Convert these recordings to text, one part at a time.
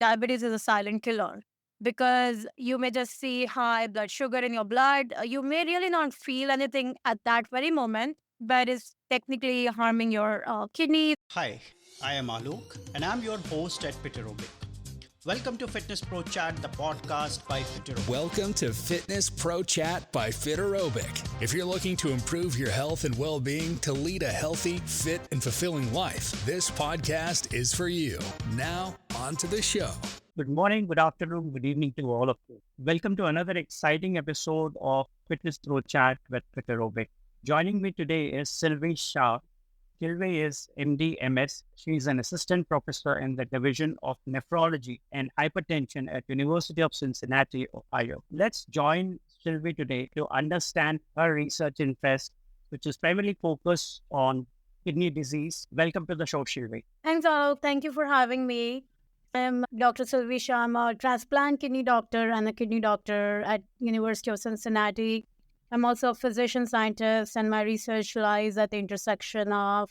Diabetes is a silent killer because you may just see high blood sugar in your blood. You may really not feel anything at that very moment, but it's technically harming your kidney. Hi, I am Alok and I'm your host at Fit Aerobic. Welcome to Fitness Pro Chat, the podcast by Fit Aerobic. Welcome to Fitness Pro Chat by Fit Aerobic. If you're looking to improve your health and well-being to lead a healthy, fit, and fulfilling life, this podcast is for you. Now, on to the show. Good morning, good afternoon, good evening to all of you. Welcome to another exciting episode of Fitness Pro Chat with Fit Aerobic. Joining me today is Silvi Shah. Silvi is MD MS. She is an assistant professor in the Division of Nephrology and Hypertension at University of Cincinnati, Ohio. Let's join Silvi today to understand her research interest, which is primarily focused on kidney disease. Welcome to the show, Silvi. Thanks, Alok. Thank you for having me. I'm Dr. Silvi Shah. I'm a transplant kidney doctor and a kidney doctor at University of Cincinnati. I'm also a physician scientist, and my research lies at the intersection of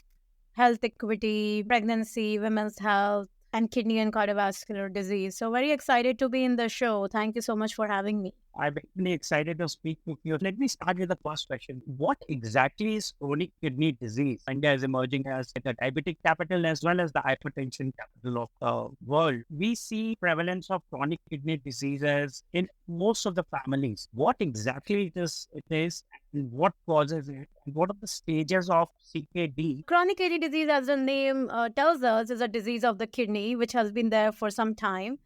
health equity, pregnancy, women's health, and kidney and cardiovascular disease. So very excited to be in the show. Thank you so much for having me. I'm really excited to speak with you. Let me start with the first question. What exactly is chronic kidney disease? India is emerging as the diabetic capital as well as the hypertension capital of the world. We see prevalence of chronic kidney diseases in most of the families. What exactly it is and what causes it? And what are the stages of CKD? Chronic kidney disease, as the name tells us, is a disease of the kidney, which has been there for some time.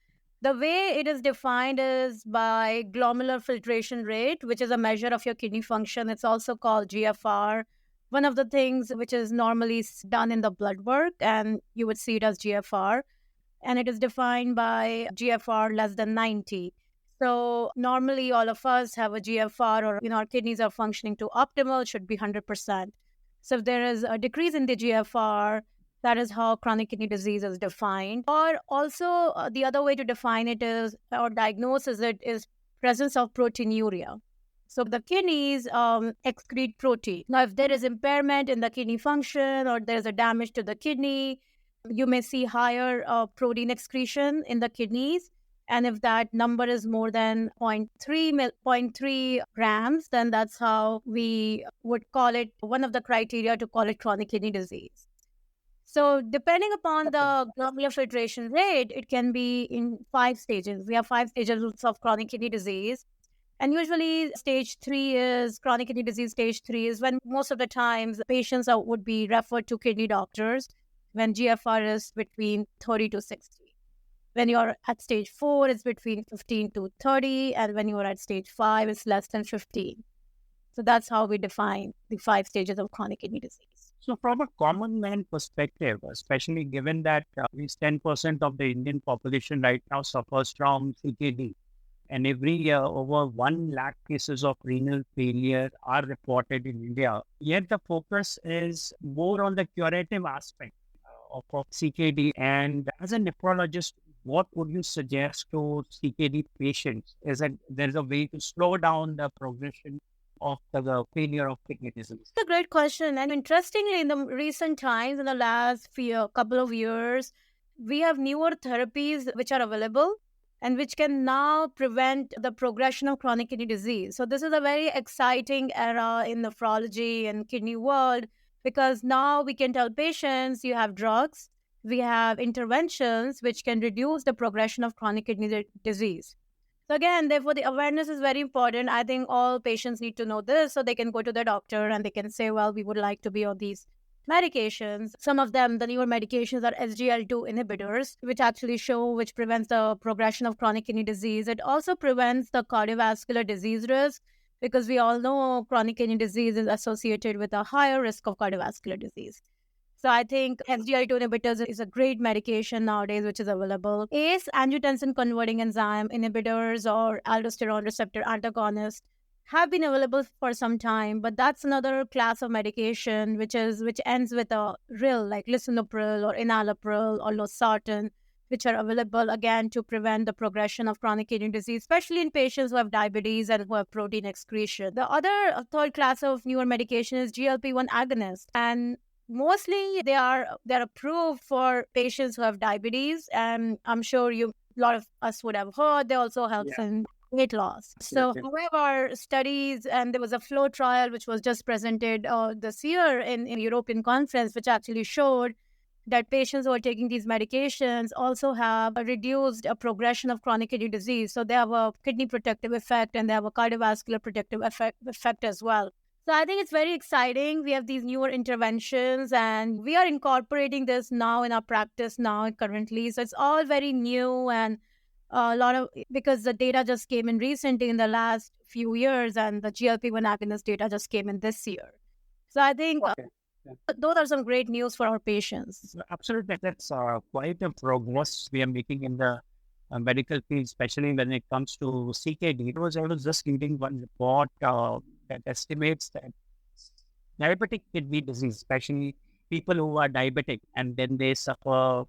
The way it is defined is by glomerular filtration rate, which is a measure of your kidney function. It's also called GFR. One of the things which is normally done in the blood work, and you would see it as GFR, and it is defined by GFR less than 90. So normally all of us have a GFR, or our kidneys are functioning to optimal, should be 100%. So if there is a decrease in the GFR, that is how chronic kidney disease is defined. Or also, the other way to define it is, or diagnose it, is presence of proteinuria. So the kidneys excrete protein. Now, if there is impairment in the kidney function or there is a damage to the kidney, you may see higher protein excretion in the kidneys. And if that number is more than 0.3 grams, then that's how we would call it, one of the criteria to call it chronic kidney disease. So depending upon the glomerular filtration rate, it can be in 5 stages. We have 5 stages of chronic kidney disease. And usually stage 3 is, chronic kidney disease stage 3 is when most of the times patients would be referred to kidney doctors when GFR is between 30 to 60. When you're at stage 4, it's between 15 to 30. And when you're at stage 5, it's less than 15. So that's how we define the 5 stages of chronic kidney disease. So from a common man perspective, especially given that at least 10% of the Indian population right now suffers from CKD, and every year over 1 lakh cases of renal failure are reported in India, yet the focus is more on the curative aspect of CKD. And as a nephrologist, what would you suggest to CKD patients? Is that there's a way to slow down the progression of the failure of kidney disease? It's a great question. And interestingly, in the recent times, in the last couple of years, we have newer therapies which are available and which can now prevent the progression of chronic kidney disease. So this is a very exciting era in nephrology and kidney world, because now we can tell patients you have drugs, we have interventions which can reduce the progression of chronic kidney disease. So again, therefore, the awareness is very important. I think all patients need to know this so they can go to their doctor and they can say, well, we would like to be on these medications. Some of them, the newer medications, are SGLT2 inhibitors, which prevents the progression of chronic kidney disease. It also prevents the cardiovascular disease risk, because we all know chronic kidney disease is associated with a higher risk of cardiovascular disease. So I think SGLT2 inhibitors is a great medication nowadays, which is available. ACE, angiotensin converting enzyme inhibitors, or aldosterone receptor antagonists, have been available for some time, but that's another class of medication which ends with a RIL, like lisinopril or enalapril or losartan, which are available again to prevent the progression of chronic kidney disease, especially in patients who have diabetes and who have protein excretion. The other third class of newer medication is GLP-1 agonist, and mostly they're approved for patients who have diabetes, and I'm sure you A lot of us would have heard. They also helps Yeah, in weight loss. So, absolutely. however, studies, and there was a flow trial which was just presented this year in European conference, which actually showed that patients who are taking these medications also have a reduced progression of chronic kidney disease. So they have a kidney protective effect and they have a cardiovascular protective effect as well. So I think it's very exciting. We have these newer interventions and we are incorporating this now in our practice now currently. So it's all very new and a lot of because the data just came in recently in the last few years and the GLP-1 agonist data just came in this year. So I think Okay. Yeah. those are some great news for our patients. Absolutely. That's quite a progress we are making in the medical field, especially when it comes to CKD. I was just reading one report that estimates that diabetic kidney disease, especially people who are diabetic and then they suffer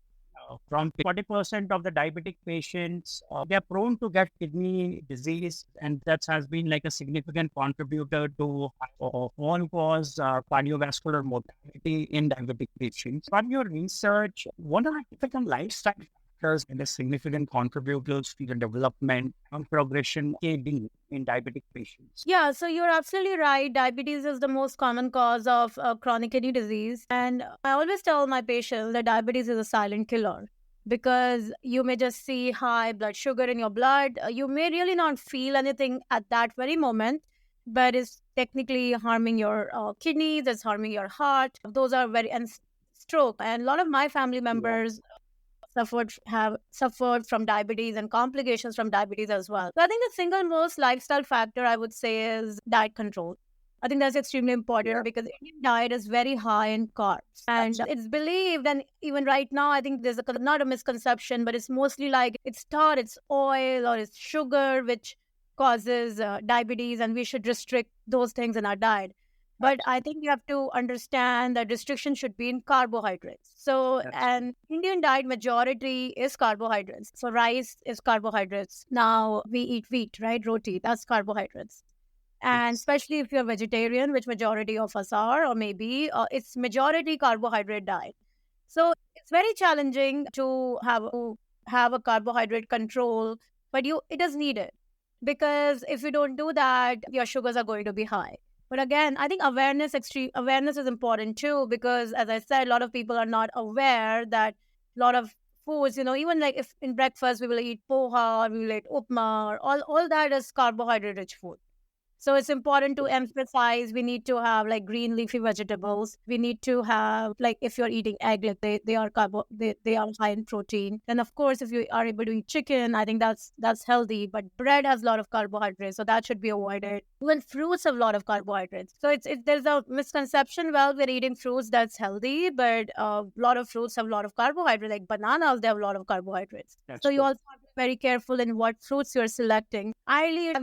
from 40% of the diabetic patients, they are prone to get kidney disease, and that has been like a significant contributor to all-cause cardiovascular mortality in diabetic patients. From your research, what are typical lifestyle factors and the significant contributors to the development and progression of KD in diabetic patients? Yeah, so you're absolutely right. Diabetes is the most common cause of chronic kidney disease. And I always tell my patients that diabetes is a silent killer because you may just see high blood sugar in your blood. You may really not feel anything at that very moment, but it's technically harming your kidneys, it's harming your heart. Those are and stroke. And a lot of my family Yeah, members have suffered from diabetes and complications from diabetes as well. So I think the single most lifestyle factor I would say is diet control. I think that's extremely yeah, important because Indian diet is very high in carbs. And absolutely. it's believed, and even right now, I think there's not a misconception, but it's mostly like it's thought it's oil or it's sugar, which causes diabetes, and we should restrict those things in our diet. But I think you have to understand that restriction should be in carbohydrates. So, That's and Indian diet majority is carbohydrates. So, rice is carbohydrates. Now we eat wheat, right? Roti, that's carbohydrates. And yes. especially if you're vegetarian, which majority of us are, or maybe it's majority carbohydrate diet. So it's very challenging to have a carbohydrate control, but it is needed because if you don't do that, your sugars are going to be high. But again, I think extreme awareness is important too because, as I said, a lot of people are not aware that a lot of foods, even like if in breakfast we will eat poha or we will eat upma, or all that is carbohydrate rich food. So it's important to emphasize we need to have like green leafy vegetables. We need to have like if you're eating egg, like they are high in protein. Then of course if you are able to eat chicken, I think that's healthy. But bread has a lot of carbohydrates, so that should be avoided. Even fruits have a lot of carbohydrates. So there's a misconception. Well, we're eating fruits that's healthy, but a lot of fruits have a lot of carbohydrates. Like bananas, they have a lot of carbohydrates. That's So you true. also have to be very careful in what fruits you're selecting. Ideally,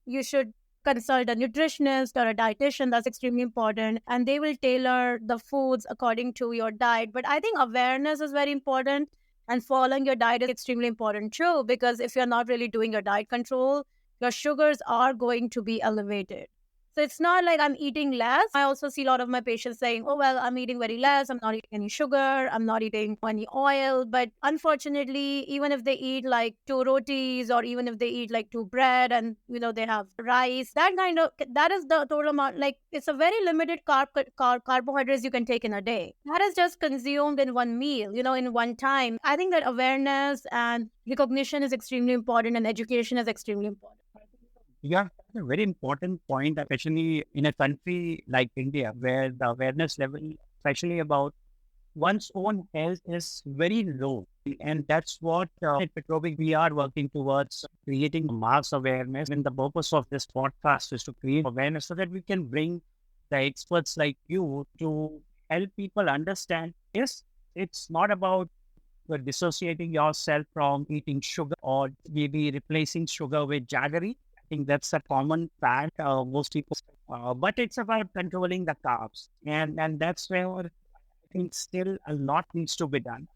you should consult a nutritionist or a dietitian. That's extremely important, and they will tailor the foods according to your diet. But I think awareness is very important, and following your diet is extremely important too, because if you're not really doing your diet control, your sugars are going to be elevated. So it's not like I'm eating less. I also see a lot of my patients saying, oh, well, I'm eating very less. I'm not eating any sugar. I'm not eating any oil. But unfortunately, even if they eat like two rotis or even if they eat like two bread and, they have rice, that is the total amount. Like it's a very limited carbohydrates you can take in a day. That is just consumed in one meal, in one time. I think that awareness and recognition is extremely important and education is extremely important. Yeah, that's a very important point, especially in a country like India, where the awareness level, especially about one's own health, is very low. And that's what at Petrovic we are working towards creating mass awareness. And the purpose of this podcast is to create awareness so that we can bring the experts like you to help people understand. Yes, it's not about dissociating yourself from eating sugar or maybe replacing sugar with jaggery. I think that's a common fact most people. But it's about controlling the carbs, and that's where I think still a lot needs to be done.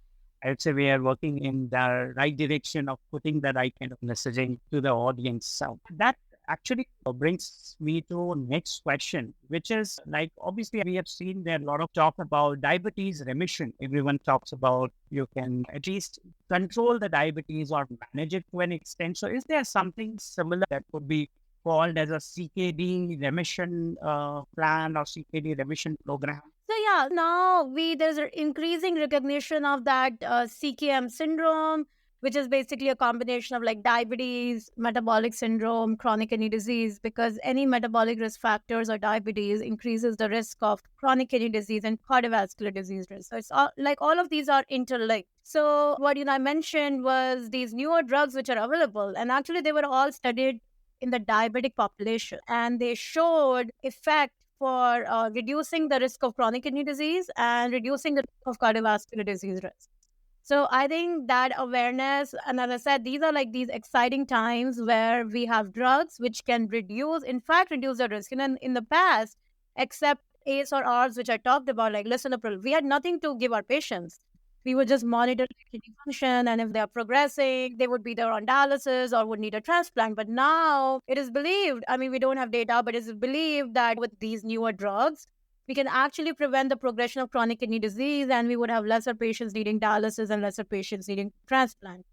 I'd say we are working in the right direction of putting the right kind of messaging to the audience. So that actually brings me to next question, which is like, obviously we have seen there a lot of talk about diabetes remission. Everyone talks about you can at least control the diabetes or manage it to an extent. So is there something similar that could be called as a CKD remission plan or CKD remission program? So yeah, now there's an increasing recognition of that CKM syndrome, which is basically a combination of like diabetes, metabolic syndrome, chronic kidney disease, because any metabolic risk factors or diabetes increases the risk of chronic kidney disease and cardiovascular disease risk. So it's like all of these are interlinked. So what I mentioned was these newer drugs which are available, and actually they were all studied in the diabetic population, and they showed effect for reducing the risk of chronic kidney disease and reducing the risk of cardiovascular disease risk. So I think that awareness, and as I said, these are like these exciting times where we have drugs which can in fact, reduce the risk. And in the past, except ACE or ARBs, which I talked about, like lisinopril, we had nothing to give our patients. We would just monitor their kidney function, and if they are progressing, they would be either on dialysis or would need a transplant. But now it is believed, I mean, we don't have data, but it's believed that with these newer drugs, we can actually prevent the progression of chronic kidney disease, and we would have lesser patients needing dialysis and lesser patients needing transplant.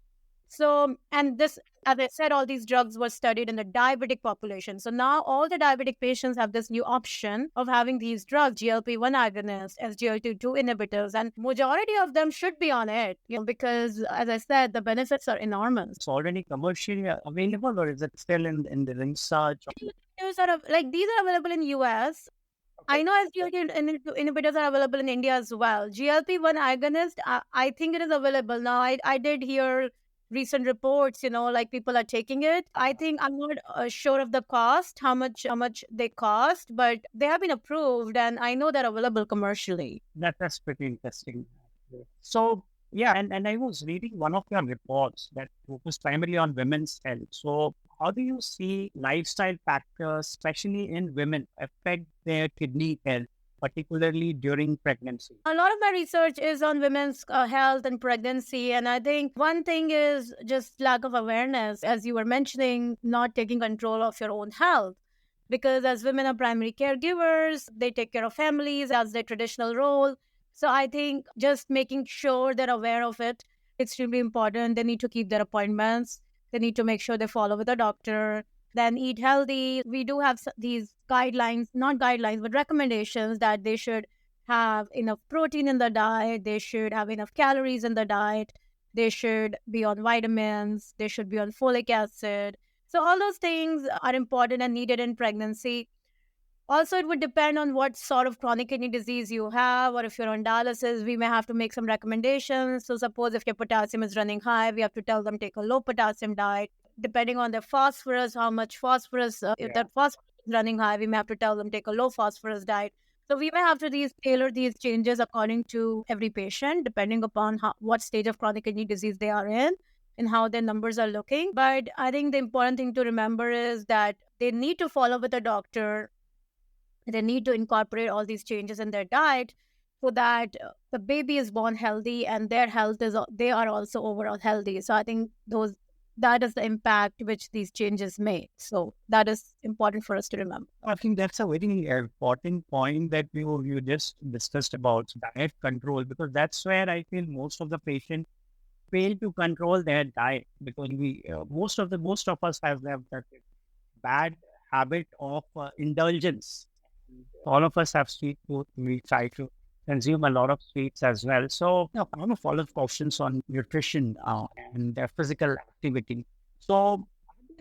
So, and this, as I said, all these drugs were studied in the diabetic population. So now all the diabetic patients have this new option of having these drugs, GLP-1 agonists, SGLT2 inhibitors, and majority of them should be on it, because as I said, the benefits are enormous. It's already commercially available, or is it still in the research? These are available in US. I know SGLT2 inhibitors are available in India as well. GLP-1 agonist, I think it is available now. I did hear recent reports, like people are taking it. I think I'm not sure of the cost, how much they cost, but they have been approved, and I know they're available commercially. That's pretty interesting. So yeah, and I was reading one of your reports that focused primarily on women's health. So how do you see lifestyle factors, especially in women, affect their kidney health, particularly during pregnancy? A lot of my research is on women's health and pregnancy. And I think one thing is just lack of awareness, as you were mentioning, not taking control of your own health. Because as women are primary caregivers, they take care of families as their traditional role. So I think just making sure they're aware of it, extremely important. They need to keep their appointments. They need to make sure they follow with a doctor. Then eat healthy. We do have these guidelines, not guidelines, but recommendations that they should have enough protein in the diet. They should have enough calories in the diet. They should be on vitamins. They should be on folic acid. So all those things are important and needed in pregnancy. Also, it would depend on what sort of chronic kidney disease you have, or if you're on dialysis, we may have to make some recommendations. So suppose if your potassium is running high, we have to tell them take a low potassium diet. Depending on their phosphorus, how much phosphorus, if that phosphorus is running high, we may have to tell them take a low phosphorus diet. So we may have to tailor these changes according to every patient, depending upon what stage of chronic kidney disease they are in and how their numbers are looking. But I think the important thing to remember is that they need to follow with a doctor. They need to incorporate all these changes in their diet so that the baby is born healthy and their health they are also overall healthy. So I think that is the impact which these changes make. So that is important for us to remember. I think that's a very important point that you just discussed about diet control, because that's where I feel most of the patients fail to control their diet, because most of us have that bad habit of indulgence. All of us have sweet tooth. We try to consume a lot of sweets as well. So I want to follow up questions on nutrition and physical activity. So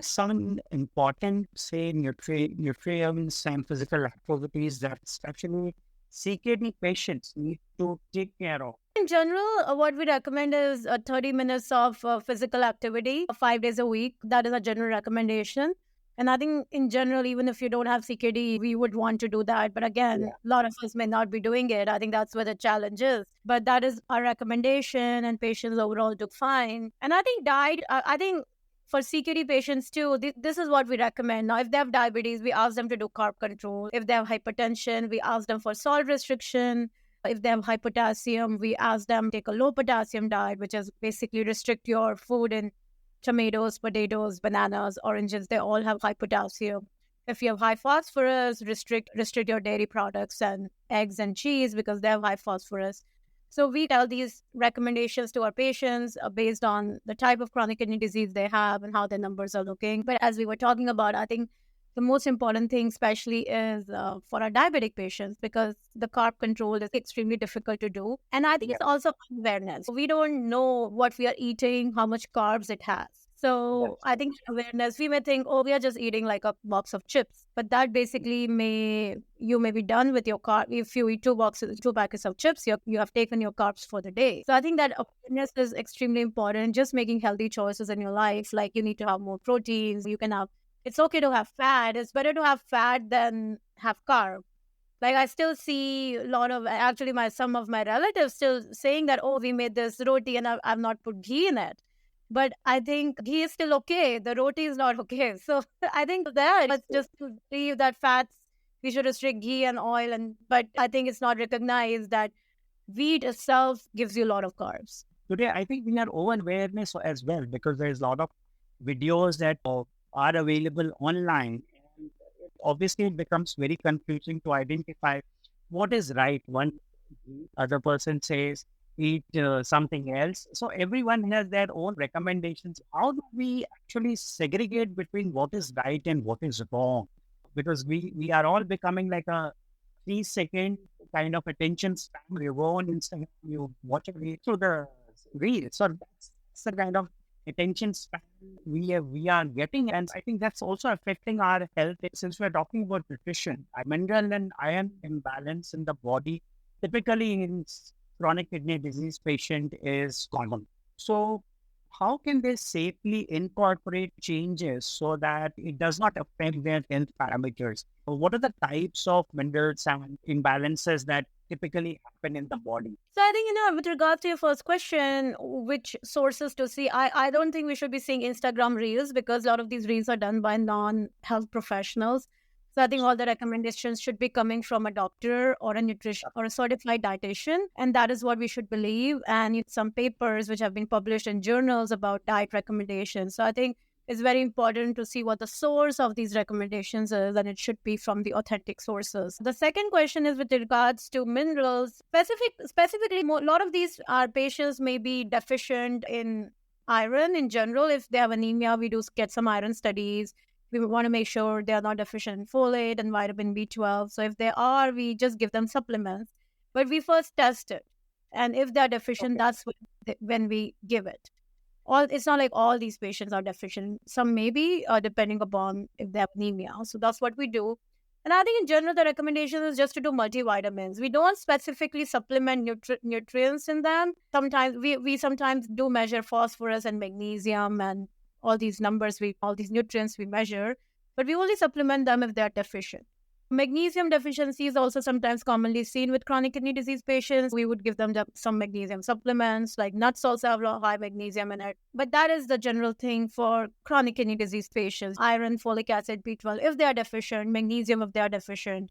some important, say, nutrients and physical activities that especially CKD patients need to take care of. In general, what we recommend is 30 minutes of physical activity 5 days a week. That is a general recommendation. And I think in general, even if you don't have CKD, we would want to do that. But again, a lot of us may not be doing it. I think that's where the challenge is. But that is our recommendation, and patients overall do fine. And I think diet, I think for CKD patients too, this is what we recommend. Now, if they have diabetes, we ask them to do carb control. If they have hypertension, we ask them for salt restriction. If they have high potassium, we ask them to take a low potassium diet, which is basically restrict your food in tomatoes, potatoes, bananas, oranges, they all have high potassium. If you have high phosphorus, restrict your dairy products and eggs and cheese because they have high phosphorus. So we tell these recommendations to our patients based on the type of chronic kidney disease they have and how their numbers are looking. But as we were talking about, I think the most important thing, especially, is for our diabetic patients because the carb control is extremely difficult to do. And I think it's also awareness. We don't know what we are eating, how much carbs it has. So I think awareness, we may think, oh, we are just eating like a box of chips. But that basically you may be done with your carb. If you eat two packets of chips, you have taken your carbs for the day. So I think that awareness is extremely important. Just making healthy choices in your life, like you need to have more proteins. It's okay to have fat. It's better to have fat than have carb. Like I still see a lot of, actually some of my relatives still saying that, oh, we made this roti and I've not put ghee in it. But I think ghee is still okay. The roti is not okay. So I think it's just to believe that fats, we should restrict ghee and oil. But I think it's not recognized that wheat itself gives you a lot of carbs. Today, I think we are over awareness as well because there's a lot of videos that are available online. And obviously, it becomes very confusing to identify what is right. One other person says, eat something else. So everyone has their own recommendations. How do we actually segregate between what is right and what is wrong? Because we are all becoming like a 3-second kind of attention span. You go on Instagram, you watch a reel through the reel. So that's the kind of attention span we are getting. And I think that's also affecting our health. Since we're talking about nutrition, mineral and iron imbalance in the body, typically in chronic kidney disease patient is common. So how can they safely incorporate changes so that it does not affect their health parameters? What are the types of minerals and imbalances that typically happen in the body? So I think, with regards to your first question, which sources to see, I don't think we should be seeing Instagram reels because a lot of these reels are done by non-health professionals. So I think all the recommendations should be coming from a doctor or a nutrition or a certified dietitian. And that is what we should believe. And some papers which have been published in journals about diet recommendations. So I think it's very important to see what the source of these recommendations is, and it should be from the authentic sources. The second question is with regards to minerals. Specifically, a lot of these our patients may be deficient in iron in general. If they have anemia, we do get some iron studies. We want to make sure they are not deficient in folate and vitamin B12. So if they are, we just give them supplements. But we first test it. And if they're deficient, that's when we give it. It's not like all these patients are deficient. Some may be, depending upon if they have anemia. So that's what we do. And I think in general, the recommendation is just to do multivitamins. We don't specifically supplement nutrients in them. Sometimes we sometimes do measure phosphorus and magnesium and all these numbers, all these nutrients we measure, but we only supplement them if they are deficient. Magnesium deficiency is also sometimes commonly seen with chronic kidney disease patients. We would give them some magnesium supplements, like nuts also have high magnesium in it. But that is the general thing for chronic kidney disease patients. Iron, folic acid, B12, if they are deficient, magnesium if they are deficient.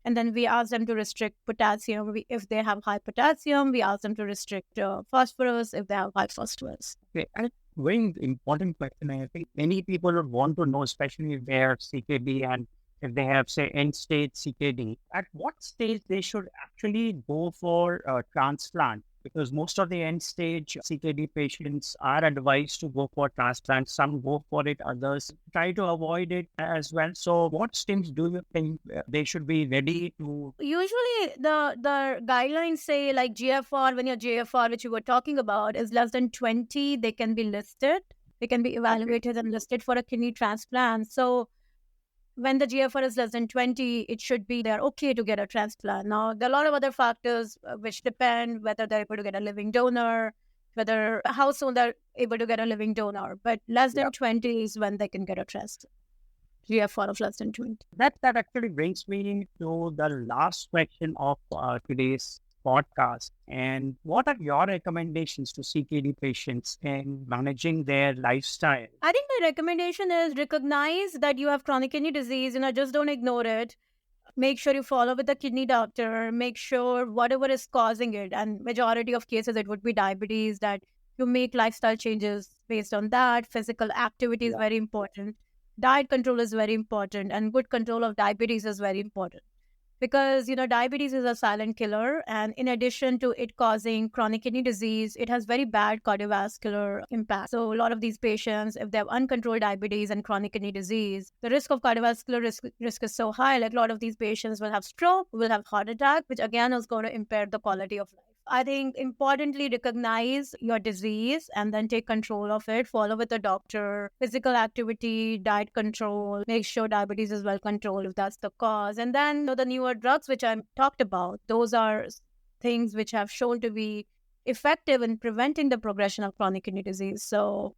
And then we ask them to restrict potassium. If they have high potassium, we ask them to restrict phosphorus if they have high phosphorus. Okay. Very important question. I think many people would want to know, especially if they are CKD and if they have, say, end-stage CKD, at what stage they should actually go for transplant? Because most of the end-stage CKD patients are advised to go for transplant. Some go for it, others try to avoid it as well. So what stage do you think they should be ready to? Usually the guidelines say like GFR, when your GFR, which you were talking about, is less than 20, they can be listed. They can be evaluated and listed for a kidney transplant. So when the GFR is less than 20, it should be they're okay to get a transplant. Now, there are a lot of other factors which depend whether they're able to get a living donor, how soon they're able to get a living donor. But less than 20 is when they can get a transplant. GFR of less than 20. That actually brings me to the last question of today's podcast. And what are your recommendations to CKD patients in managing their lifestyle? I think my recommendation is recognize that you have chronic kidney disease. Just don't ignore it. Make sure you follow with the kidney doctor. Make sure whatever is causing it, and majority of cases it would be diabetes, that You make lifestyle changes based on that. Physical activity is very important. Diet control is very important, and good control of diabetes is very important because diabetes is a silent killer, and in addition to it causing chronic kidney disease, it has very bad cardiovascular impact. So a lot of these patients, if they have uncontrolled diabetes and chronic kidney disease, the risk of cardiovascular risk is so high. Like a lot of these patients will have stroke, will have heart attack, which again is going to impair the quality of life. I think importantly, recognize your disease and then take control of it. Follow with a doctor, physical activity, diet control, make sure diabetes is well controlled if that's the cause. And then the newer drugs, which I talked about, those are things which have shown to be effective in preventing the progression of chronic kidney disease. So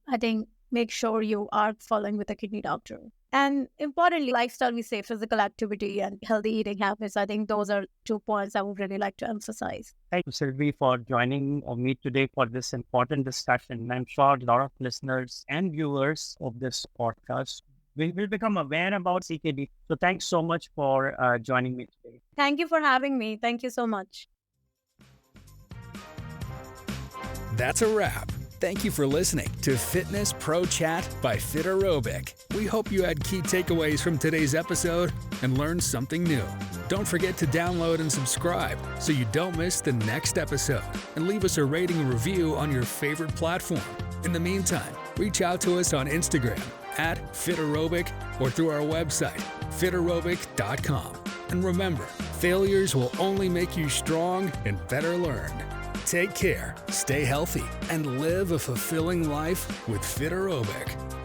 I think make sure you are following with a kidney doctor. And importantly, lifestyle, we say physical activity and healthy eating habits. I think those are 2 points I would really like to emphasize. Thank you, Silvi, for joining me today for this important discussion. I'm sure a lot of listeners and viewers of this podcast will become aware about CKD. So thanks so much for joining me today. Thank you for having me. Thank you so much. That's a wrap. Thank you for listening to Fitness Pro Chat by Fit Aerobic. We hope you had key takeaways from today's episode and learned something new. Don't forget to download and subscribe so you don't miss the next episode, and leave us a rating and review on your favorite platform. In the meantime, reach out to us on Instagram @FitAerobic or through our website, fitaerobic.com. And remember, failures will only make you strong and better learned. Take care, stay healthy, and live a fulfilling life with Fit Aerobic.